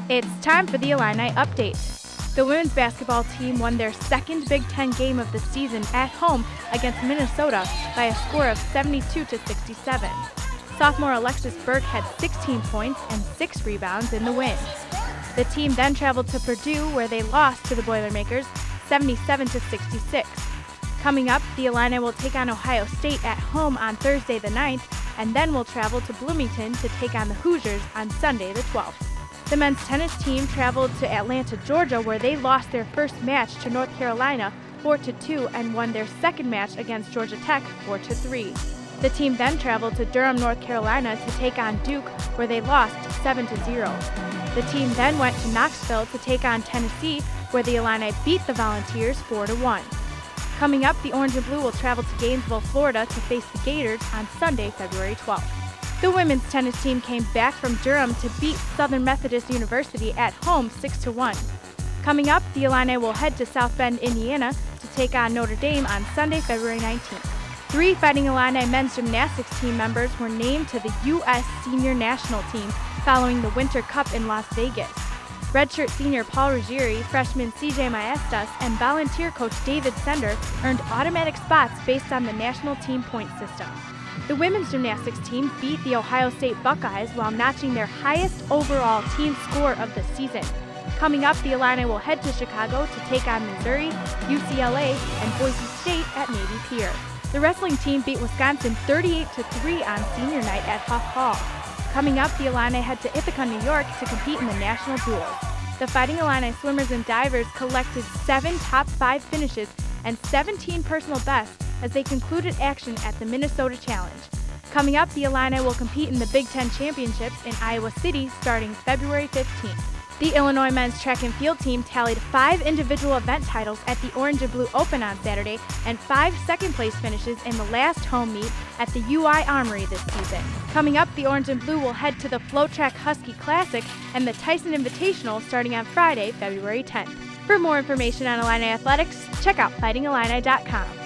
It's time for the Illini update. The women's basketball team won their second Big Ten game of the season at home against Minnesota by a score of 72-67. Sophomore Alexis Burke had 16 points and 6 rebounds in the win. The team then traveled to Purdue, where they lost to the Boilermakers 77-66. Coming up, the Illini will take on Ohio State at home on Thursday the 9th, and then will travel to Bloomington to take on the Hoosiers on Sunday the 12th. The men's tennis team traveled to Atlanta, Georgia, where they lost their first match to North Carolina 4-2 and won their second match against Georgia Tech 4-3. The team then traveled to Durham, North Carolina to take on Duke, where they lost 7-0. The team then went to Knoxville to take on Tennessee, where the Illini beat the Volunteers 4-1. Coming up, the Orange and Blue will travel to Gainesville, Florida to face the Gators on Sunday, February 12th. The women's tennis team came back from Durham to beat Southern Methodist University at home 6-1. Coming up, the Illini will head to South Bend, Indiana to take on Notre Dame on Sunday, February 19th. 3 Fighting Illini men's gymnastics team members were named to the U.S. Senior National Team following the Winter Cup in Las Vegas. Redshirt senior Paul Ruggieri, freshman C.J. Maestas, and volunteer coach David Sender earned automatic spots based on the national team point system. The women's gymnastics team beat the Ohio State Buckeyes while notching their highest overall team score of the season. Coming up, the Illini will head to Chicago to take on Missouri, UCLA, and Boise State at Navy Pier. The wrestling team beat Wisconsin 38-3 on senior night at Huff Hall. Coming up, the Illini head to Ithaca, New York to compete in the national duels. The Fighting Illini swimmers and divers collected 7 top 5 finishes and 17 personal bests as they concluded action at the Minnesota Challenge. Coming up, the Illini will compete in the Big Ten Championships in Iowa City starting February 15th. The Illinois men's track and field team tallied 5 individual event titles at the Orange and Blue Open on Saturday and 5 second-place finishes in the last home meet at the UI Armory this season. Coming up, the Orange and Blue will head to the Flow Track Husky Classic and the Tyson Invitational starting on Friday, February 10th. For more information on Illini athletics, check out fightingillini.com.